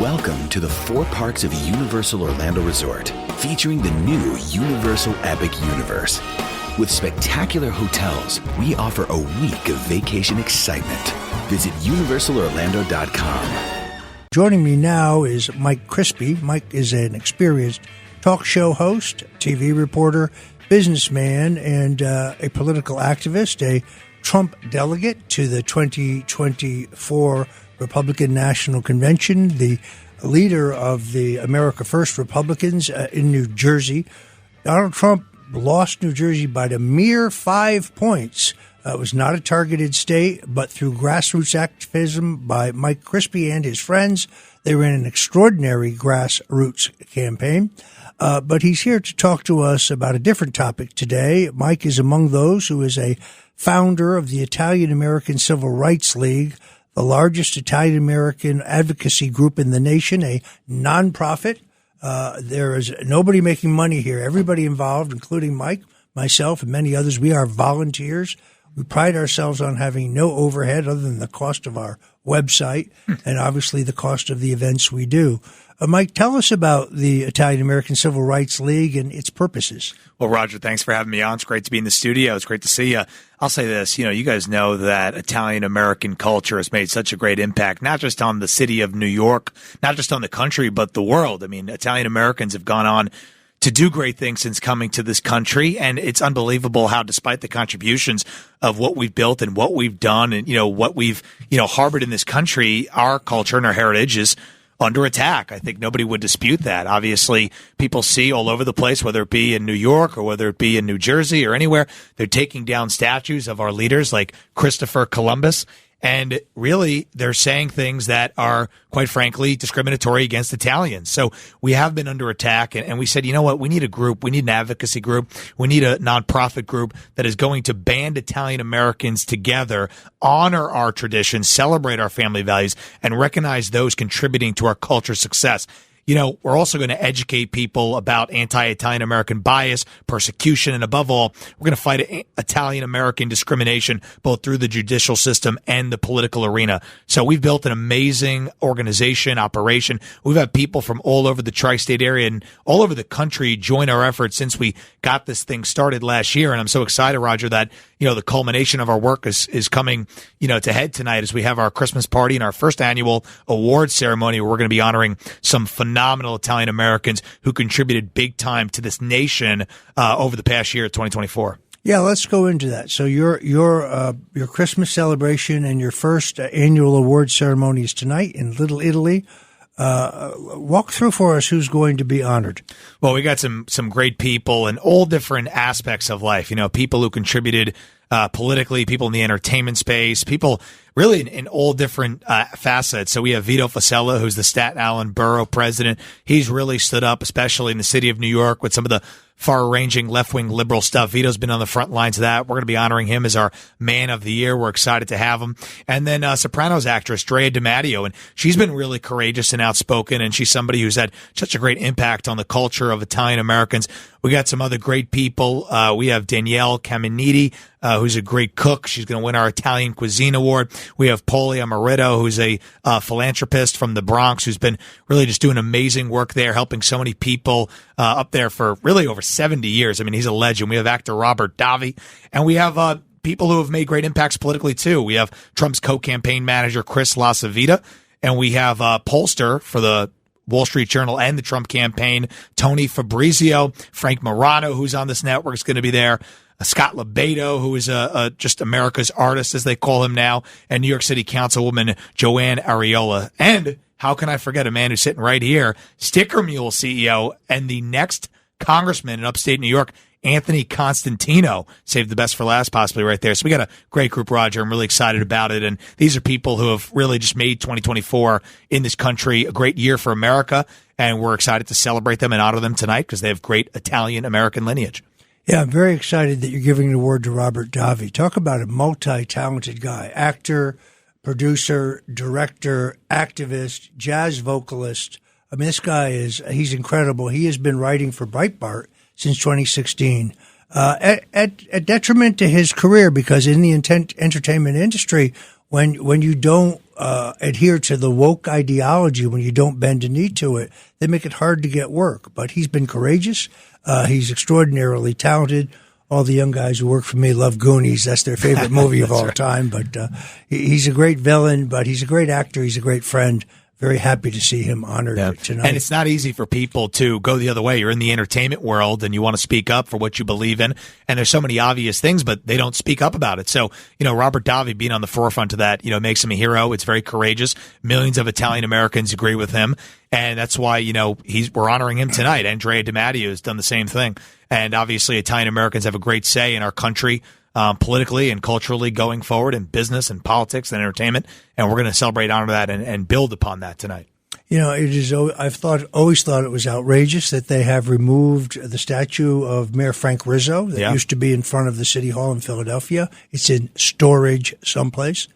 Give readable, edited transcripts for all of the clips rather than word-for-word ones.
Welcome to the four parks of Universal Orlando Resort, featuring the new Universal Epic Universe. With spectacular hotels, we offer a week of vacation excitement. Visit universalorlando.com. Joining me now is Mike Crispi. Mike is an experienced talk show host, TV reporter, businessman, and a political activist, a Trump delegate to the 2024 Republican National Convention, the leader of the America First Republicans in New Jersey. Donald Trump lost New Jersey by the mere 5 points. It was not a targeted state, but through grassroots activism by Mike Crispi and his friends, they ran an extraordinary grassroots campaign. But he's here to talk to us about a different topic today. Mike is among those who is a founder of the Italian-American Civil Rights League, the largest Italian-American advocacy group in the nation, a nonprofit. There is nobody making money here. Everybody involved, including Mike, myself, and many others, we are volunteers. We pride ourselves on having no overhead other than the cost of our website and obviously the cost of the events we do. Mike, tell us about the Italian-American Civil Rights League and its purposes. Well, Roger, thanks for having me on. It's great to be in the studio. It's great to see you. I'll say this, you guys know that Italian-American culture has made such a great impact, not just on the city of New York, not just on the country, but the world. I mean, Italian-Americans have gone on to do great things since coming to this country. And it's unbelievable how, despite the contributions of what we've built and what we've done and, what we've, harbored in this country, our culture and our heritage is under attack. I think nobody would dispute that. Obviously, people see all over the place, whether it be in New York or whether it be in New Jersey or anywhere, they're taking down statues of our leaders like Christopher Columbus. And really, they're saying things that are, quite frankly, discriminatory against Italians. So we have been under attack, and we said, you know what, we need a group, we need an advocacy group, we need a nonprofit group that is going to band Italian Americans together, honor our traditions, celebrate our family values, and recognize those contributing to our culture's success. We're also going to educate people about anti-Italian American bias, persecution, and above all, we're going to fight Italian American discrimination both through the judicial system and the political arena. So we've built an amazing organization, operation. We've had people from all over the tri-state area and all over the country join our efforts since we got this thing started last year. And I'm so excited, Roger, that the culmination of our work is coming, to head tonight as we have our Christmas party and our first annual award ceremony where we're going to be honoring some phenomenal Italian Americans who contributed big time to this nation over the past year, 2024. Yeah, let's go into that. So your Christmas celebration and your first annual award ceremony is tonight in Little Italy. Walk through for us who's going to be honored. Well, we got some great people in all different aspects of life. People who contributed politically, people in the entertainment space, people really in all different facets. So we have Vito Fossella, who's the Staten Island Borough president. He's really stood up, especially in the city of New York, with some of the far-ranging left-wing liberal stuff. Vito's been on the front lines of that. We're going to be honoring him as our Man of the Year. We're excited to have him. And then Sopranos actress Drea DiMatteo, and she's been really courageous and outspoken, and she's somebody who's had such a great impact on the culture of Italian Americans. We got some other great people. We have Danielle Caminiti, who's a great cook. She's going to win our Italian Cuisine Award. We have Paulie Amaretto, who's a philanthropist from the Bronx, who's been really just doing amazing work there, helping so many people up there for really over 70 years. I mean, he's a legend. We have actor Robert Davi, and we have people who have made great impacts politically, too. We have Trump's co-campaign manager, Chris LaCivita, and we have pollster for the Wall Street Journal and the Trump campaign, Tony Fabrizio. Frank Morano, who's on this network, is going to be there. Scott Lebedo, who is just America's artist, as they call him now, and New York City Councilwoman Joanne Ariola. And how can I forget a man who's sitting right here, Sticker Mule CEO, and the next congressman in upstate New York, Anthony Constantino. Saved the best for last, possibly right there. So we got a great group, Roger. I'm really excited about it. And these are people who have really just made 2024 in this country a great year for America. And we're excited to celebrate them and honor them tonight because they have great Italian-American lineage. Yeah, I'm very excited that you're giving the award to Robert Davi. Talk about a multi-talented guy, actor, producer, director, activist, jazz vocalist. I mean, this guy he's incredible. He has been writing for Breitbart since 2016, at detriment to his career, because in the entertainment industry, when you don't adhere to the woke ideology, when you don't bend a knee to it, they make it hard to get work. But he's been courageous. He's extraordinarily talented. All the young guys who work for me love Goonies. That's their favorite movie of all time. But he's a great villain, but he's a great actor. He's a great friend. Very happy to see him honored tonight. And it's not easy for people to go the other way. You're in the entertainment world and you want to speak up for what you believe in. And there's so many obvious things, but they don't speak up about it. So, Robert Davi being on the forefront of that, makes him a hero. It's very courageous. Millions of Italian Americans agree with him. And that's why, we're honoring him tonight. Andrea DiMatteo has done the same thing. And obviously Italian Americans have a great say in our country. Politically and culturally going forward in business and politics and entertainment. And we're going to celebrate, honor that, and build upon that tonight. It is. I've always thought it was outrageous that they have removed the statue of Mayor Frank Rizzo that used to be in front of the City Hall in Philadelphia. It's in storage someplace.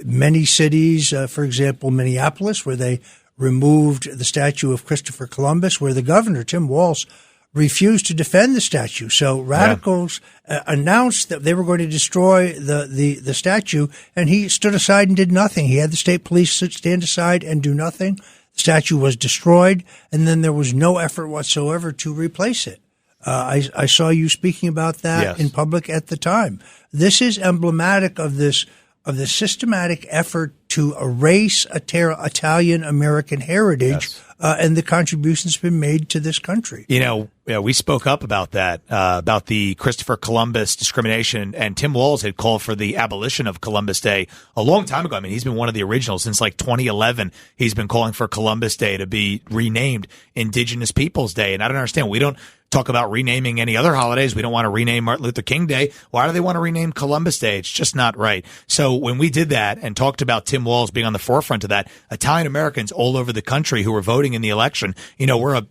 Many cities, for example, Minneapolis, where they removed the statue of Christopher Columbus, where the governor, Tim Walz, refused to defend the statue. So radicals announced that they were going to destroy the statue, and he stood aside and did nothing. He had the state police stand aside and do nothing. The statue was destroyed, and then there was no effort whatsoever to replace it. I saw you speaking about that in public at the time. This is emblematic of this systematic effort to erase Italian American heritage and the contributions been made to this country. We spoke up about that, about the Christopher Columbus discrimination, and Tim Walz had called for the abolition of Columbus Day a long time ago. I mean, he's been one of the originals since like 2011. He's been calling for Columbus Day to be renamed Indigenous Peoples Day. And I don't understand. We don't talk about renaming any other holidays. We don't want to rename Martin Luther King Day. Why do they want to rename Columbus Day? It's just not right. So when we did that and talked about Tim Walz being on the forefront of that, Italian Americans all over the country who were voting in the election, we're a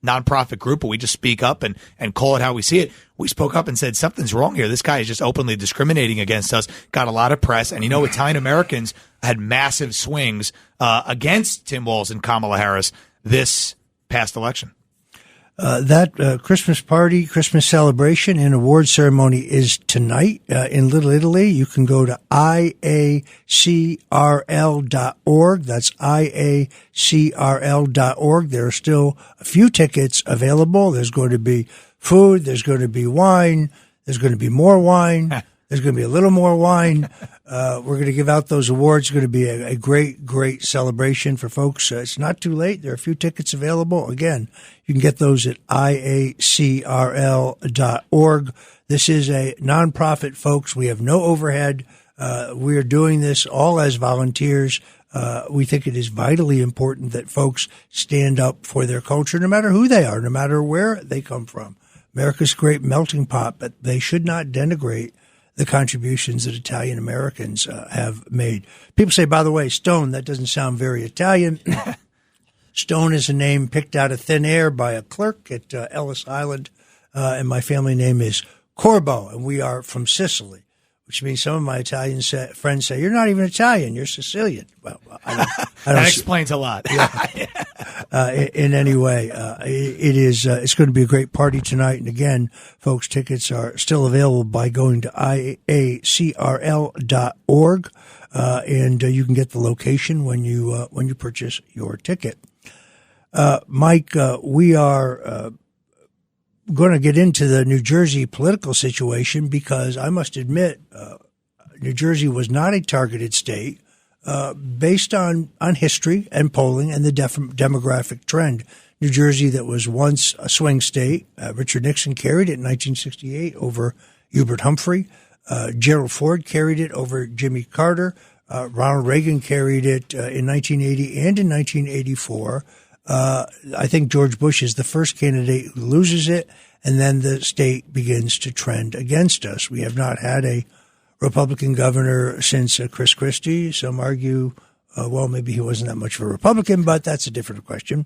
nonprofit group, but we just speak up and call it how we see it. We spoke up and said, something's wrong here. This guy is just openly discriminating against us, got a lot of press. And, Italian Americans had massive swings against Tim Walz and Kamala Harris this past election. That Christmas party, Christmas celebration and award ceremony is tonight in Little Italy. You can go to iacrl.org. That's iacrl.org. There are still a few tickets available. There's going to be food. There's going to be wine. There's going to be more wine. There's going to be a little more wine. We're going to give out those awards. It's going to be a great, great celebration for folks. It's not too late. There are a few tickets available. Again, you can get those at iacrl.org. This is a nonprofit, folks. We have no overhead. We are doing this all as volunteers. We think it is vitally important that folks stand up for their culture, no matter who they are, no matter where they come from. America's a great melting pot, but they should not denigrate the contributions that Italian Americans have made. People say, by the way, Stone, that doesn't sound very Italian. Stone is a name picked out of thin air by a clerk at Ellis Island, and my family name is Corbo, and we are from Sicily, which means some of my Italian friends say, you're not even Italian, you're Sicilian. Well, I don't that explains a lot. In any way, it's going to be a great party tonight. And again, folks, tickets are still available by going to iacrl.org, and you can get the location when you purchase your ticket. Mike, we are going to get into the New Jersey political situation because I must admit, New Jersey was not a targeted state. Based on history and polling and the demographic trend. New Jersey, that was once a swing state. Richard Nixon carried it in 1968 over Hubert Humphrey. Gerald Ford carried it over Jimmy Carter. Ronald Reagan carried it in 1980 and in 1984. I think George Bush is the first candidate who loses it, and then the state begins to trend against us. We have not had a Republican governor since Chris Christie. Some argue, maybe he wasn't that much of a Republican, but that's a different question.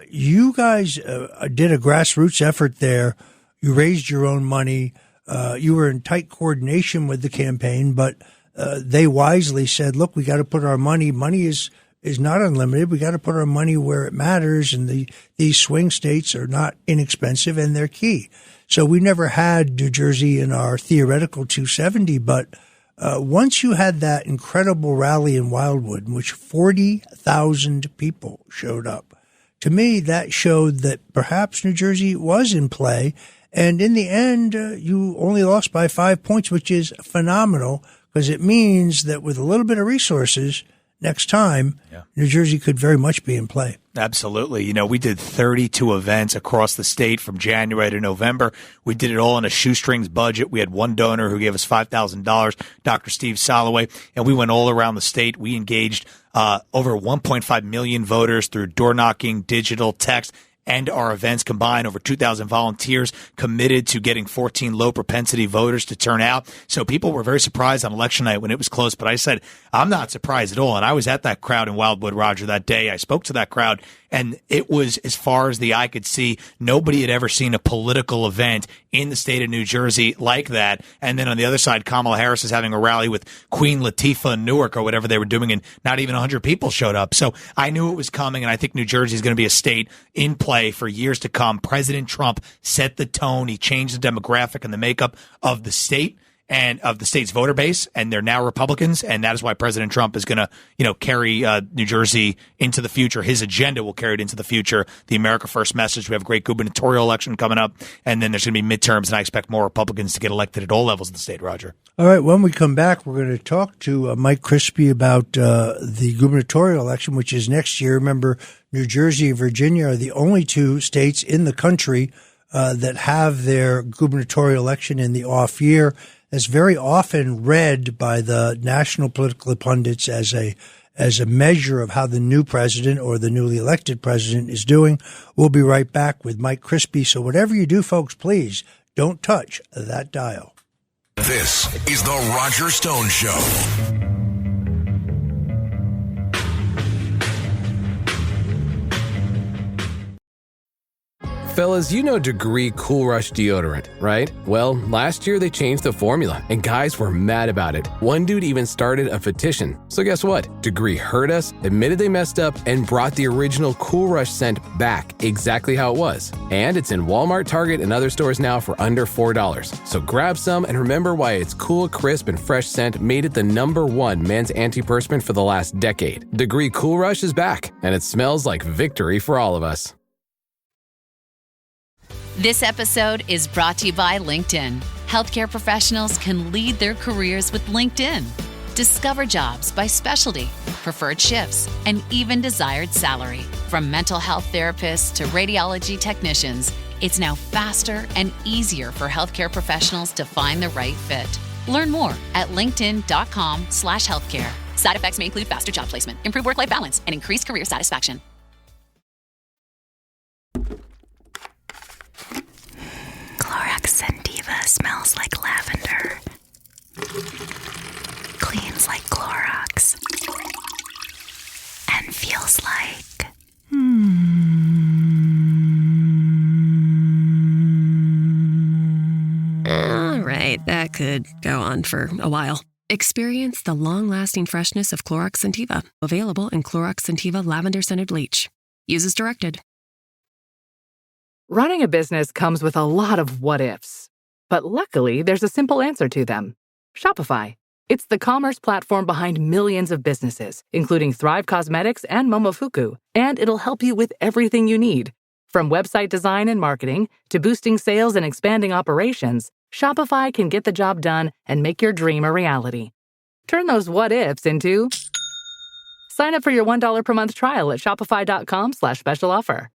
You guys did a grassroots effort there. You raised your own money. You were in tight coordination with the campaign, but they wisely said, look, we got to put our money is not unlimited. We got to put our money where it matters, and these swing states are not inexpensive, and they're key. So we never had New Jersey in our theoretical 270, but Once you had that incredible rally in Wildwood in which 40,000 people showed up, to me that showed that perhaps New Jersey was in play. And in the end, you only lost by 5 points, which is phenomenal because it means that with a little bit of resources next time, New Jersey could very much be in play. Absolutely. You know, we did 32 events across the state from January to November. We did it all on a shoestrings budget. We had one donor who gave us $5,000, Dr. Steve Soloway, and we went all around the state. We engaged over 1.5 million voters through door knocking, digital, text, and our events combined. Over 2,000 volunteers committed to getting 14 low propensity voters to turn out. So people were very surprised on election night when it was close. But I said, I'm not surprised at all. And I was at that crowd in Wildwood, Roger, that day. I spoke to that crowd, and it was, as far as the eye could see, nobody had ever seen a political event in the state of New Jersey like that. And then on the other side, Kamala Harris is having a rally with Queen Latifah in Newark or whatever they were doing, and not even 100 people showed up. So I knew it was coming, and I think New Jersey is going to be a state in play for years to come. President Trump set the tone. He changed the demographic and the makeup of the state and of the state's voter base, and they're now Republicans, and that is why President Trump is going to, carry New Jersey into the future. His agenda will carry it into the future. The America First message. We have a great gubernatorial election coming up, and then there's going to be midterms, and I expect more Republicans to get elected at all levels of the state, Roger. All right, when we come back, we're going to talk to Mike Crispi about the gubernatorial election, which is next year. Remember, New Jersey and Virginia are the only two states in the country that have their gubernatorial election in the off year. Is very often read by the national political pundits as a measure of how the new president or the newly elected president is doing. We'll be right back with Mike Crispi. So whatever you do, folks, please don't touch that dial. This is the Roger Stone Show. Fellas, you know Degree Cool Rush deodorant, right? Well, last year they changed the formula, and guys were mad about it. One dude even started a petition. So guess what? Degree heard us, admitted they messed up, and brought the original Cool Rush scent back exactly how it was. And it's in Walmart, Target, and other stores now for under $4. So grab some and remember why its cool, crisp, and fresh scent made it the #1 men's antiperspirant for the last decade. Degree Cool Rush is back, and it smells like victory for all of us. This episode is brought to you by LinkedIn. Healthcare professionals can lead their careers with LinkedIn. Discover jobs by specialty, preferred shifts, and even desired salary. From mental health therapists to radiology technicians, it's now faster and easier for healthcare professionals to find the right fit. Learn more at linkedin.com/healthcare. Side effects may include faster job placement, improved work-life balance, and increased career satisfaction. Clorox Sentiva smells like lavender. Cleans like Clorox. And feels like... All right, that could go on for a while. Experience the long-lasting freshness of Clorox Sentiva. Available in Clorox Sentiva Lavender Scented Bleach. Use as directed. Running a business comes with a lot of what-ifs. But luckily, there's a simple answer to them. Shopify. It's the commerce platform behind millions of businesses, including Thrive Cosmetics and Momofuku. And it'll help you with everything you need. From website design and marketing to boosting sales and expanding operations, Shopify can get the job done and make your dream a reality. Turn those what-ifs into... Sign up for your $1 per month trial at shopify.com/special offer.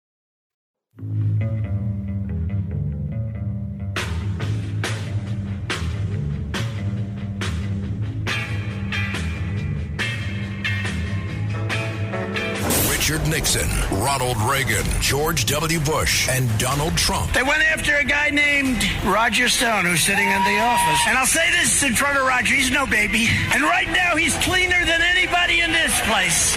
Richard Nixon, Ronald Reagan, George W. Bush, and Donald Trump. They went after a guy named Roger Stone, who's sitting in the office. And I'll say this in front of Roger, he's no baby. And right now, he's cleaner than anybody in this place.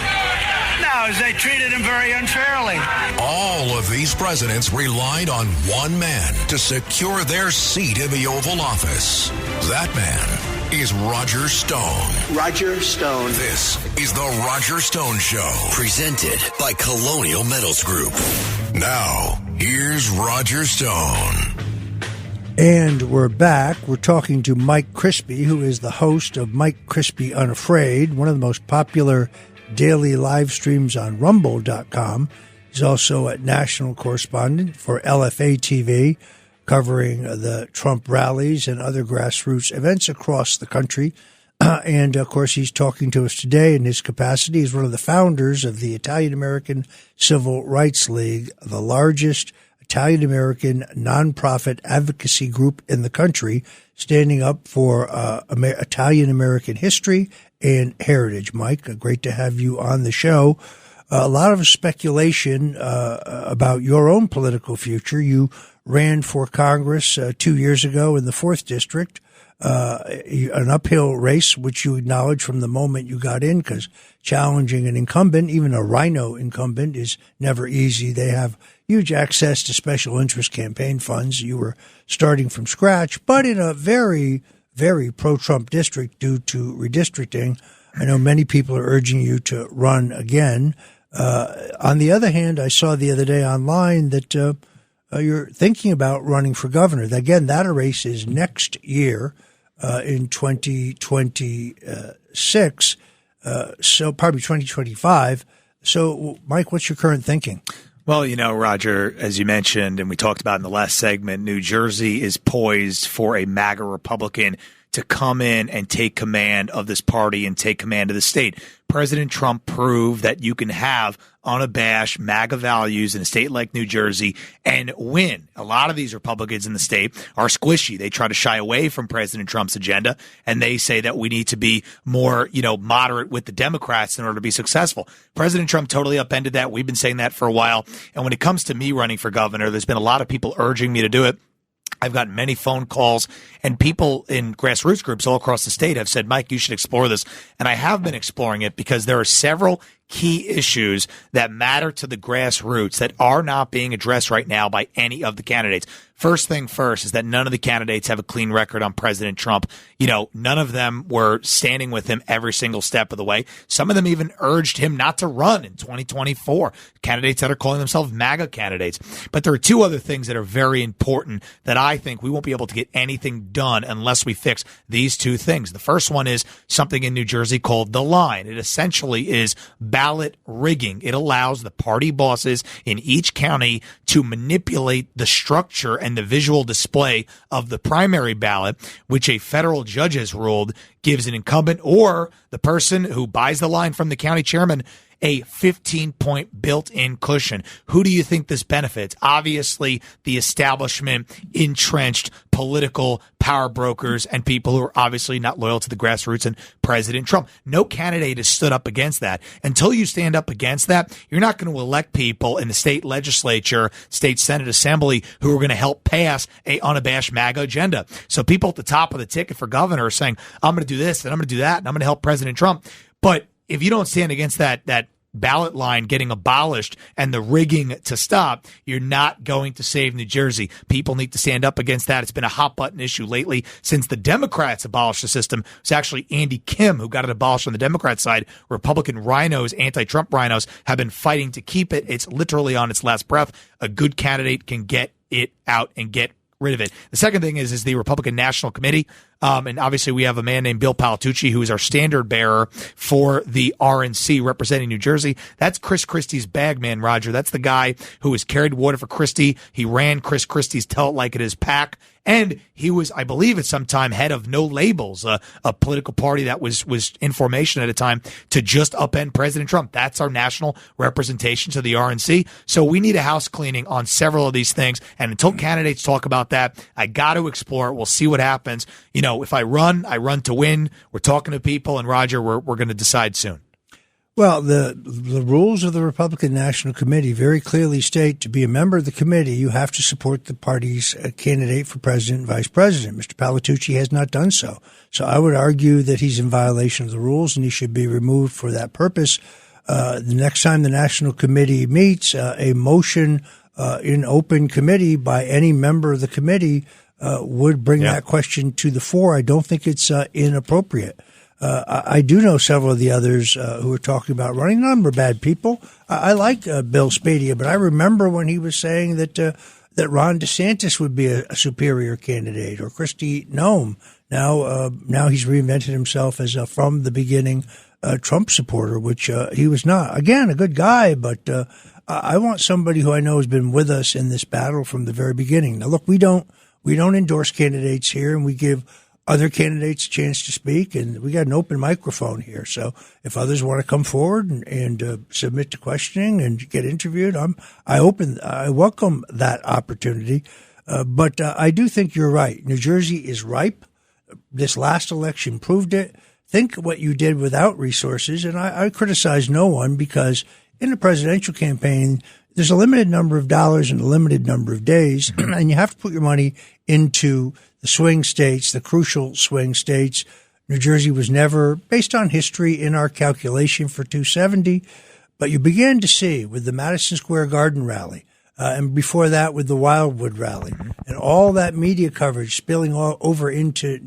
No, they treated him very unfairly. All of these presidents relied on one man to secure their seat in the Oval Office. That man is Roger Stone. Roger Stone. This is the Roger Stone Show. Presented by Colonial Metals Group. Now, here's Roger Stone. And we're back. We're talking to Mike Crispi, who is the host of Mike Crispi Unafraid, one of the most popular daily live streams on Rumble.com. He's also a national correspondent for LFA TV, covering the Trump rallies and other grassroots events across the country. And, of course, he's talking to us today in his capacity as one of the founders of the Italian-American Civil Rights League, the largest Italian-American nonprofit advocacy group in the country, standing up for Italian-American history and heritage. Mike, great to have you on the show. A lot of speculation about your own political future. You ran for Congress 2 years ago in the 4th District, an uphill race, which you acknowledged from the moment you got in, because challenging an incumbent, even a Rhino incumbent, is never easy. They have huge access to special interest campaign funds. You were starting from scratch, but in a very, very pro-Trump district due to redistricting. I know many people are urging you to run again. On the other hand, I saw the other day online that you're thinking about running for governor. Again, that race is next year in 2026, so probably 2025. So, Mike, what's your current thinking? Well, Roger, as you mentioned, and we talked about in the last segment, New Jersey is poised for a MAGA Republican to come in and take command of this party and take command of the state. President Trump proved that you can have unabashed MAGA values in a state like New Jersey and win. A lot of these Republicans in the state are squishy. They try to shy away from President Trump's agenda, and they say that we need to be more, moderate with the Democrats in order to be successful. President Trump totally upended that. We've been saying that for a while. And when it comes to me running for governor, there's been a lot of people urging me to do it. I've gotten many phone calls, and people in grassroots groups all across the state have said, Mike, you should explore this. And I have been exploring it because there are several key issues that matter to the grassroots that are not being addressed right now by any of the candidates. First thing first is that none of the candidates have a clean record on President Trump. None of them were standing with him every single step of the way. Some of them even urged him not to run in 2024. Candidates that are calling themselves MAGA candidates. But there are two other things that are very important that I think we won't be able to get anything done unless we fix these two things. The first one is something in New Jersey called the line. It essentially is ballot rigging. It allows the party bosses in each county to manipulate the structure and the visual display of the primary ballot, which a federal judge has ruled gives an incumbent or the person who buys the line from the county chairman a 15-point built-in cushion. Who do you think this benefits? Obviously, the establishment, entrenched political power brokers, and people who are obviously not loyal to the grassroots and President Trump. No candidate has stood up against that. Until you stand up against that, you're not going to elect people in the state legislature, state Senate Assembly, who are going to help pass a unabashed MAGA agenda. So people at the top of the ticket for governor are saying, I'm going to do this, and I'm going to do that, and I'm going to help President Trump. But if you don't stand against that ballot line getting abolished and the rigging to stop, you're not going to save New Jersey. People need to stand up against that. It's been a hot button issue lately since the Democrats abolished the system. It's actually Andy Kim who got it abolished on the Democrat side. Republican rhinos, anti-Trump rhinos, have been fighting to keep it. It's literally on its last breath. A good candidate can get it out and get rid of it. The second thing is the Republican National Committee. And obviously we have a man named Bill Palatucci, who is our standard bearer for the RNC representing New Jersey. That's Chris Christie's bag man, Roger. That's the guy who has carried water for Christie. He ran Chris Christie's Tell It Like It Is PAC. And he was, I believe at some time, head of No Labels, a political party that was in formation at a time to just upend President Trump. That's our national representation to the RNC. So we need a house cleaning on several of these things. And until candidates talk about that, I got to explore it. We'll see what happens. If I run to win. We're talking to people, and Roger, we're going to decide soon. Well, the rules of the Republican National Committee very clearly state to be a member of the committee, you have to support the party's candidate for president and vice president. Mr. Palatucci has not done so. So I would argue that he's in violation of the rules and he should be removed for that purpose. The next time the National Committee meets, a motion in open committee by any member of the committee would bring that question to the fore. I don't think it's inappropriate. I do know several of the others who are talking about running. None of them are bad people. I like Bill Spadia, but I remember when he was saying that that Ron DeSantis would be a superior candidate, or Kristi Noem. Now he's reinvented himself as a from the beginning Trump supporter, which he was not. Again, a good guy, but I want somebody who I know has been with us in this battle from the very beginning. Now, look, we don't endorse candidates here, and we give other candidates a chance to speak, and we got an open microphone here. So if others want to come forward and submit to questioning and get interviewed, I welcome that opportunity. But I do think you're right. New Jersey is ripe. This last election proved it. Think what you did without resources, and I criticize no one, because in a presidential campaign, there's a limited number of dollars and a limited number of days, and you have to put your money into the swing states, the crucial swing states. New Jersey was never, based on history, in our calculation for 270, but you began to see with the Madison Square Garden rally, and before that with the Wildwood rally, and all that media coverage spilling all over into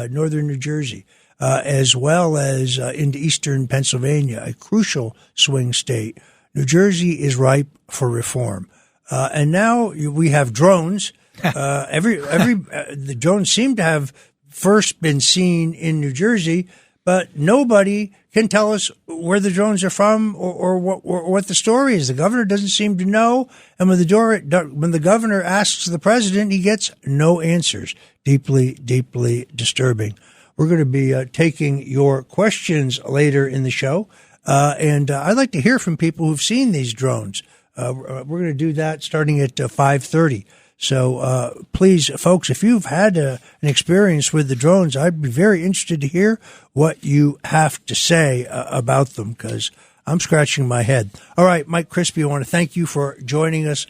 northern New Jersey, as well as into eastern Pennsylvania, a crucial swing state. New Jersey is ripe for reform. And now we have drones. The drones seem to have first been seen in New Jersey, but nobody can tell us where the drones are from or what the story is. The governor doesn't seem to know. And when the governor asks the president, he gets no answers. Deeply, deeply disturbing. We're going to be taking your questions later in the show. And I'd like to hear from people who've seen these drones. We're going to do that starting at 5:30. So please, folks, if you've had an experience with the drones, I'd be very interested to hear what you have to say about them, because I'm scratching my head. All right, Mike Crispi, I want to thank you for joining us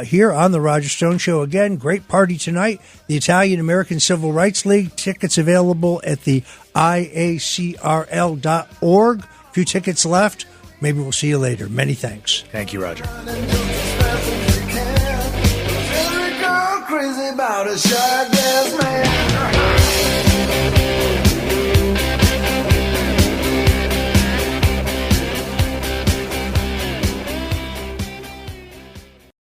here on the Roger Stone Show. Again, great party tonight. The Italian American Civil Rights League. Tickets available at the IACRL.org. A few tickets left. Maybe we'll see you later. Many thanks. Thank you, Roger. Crazy about a shark, yes, man.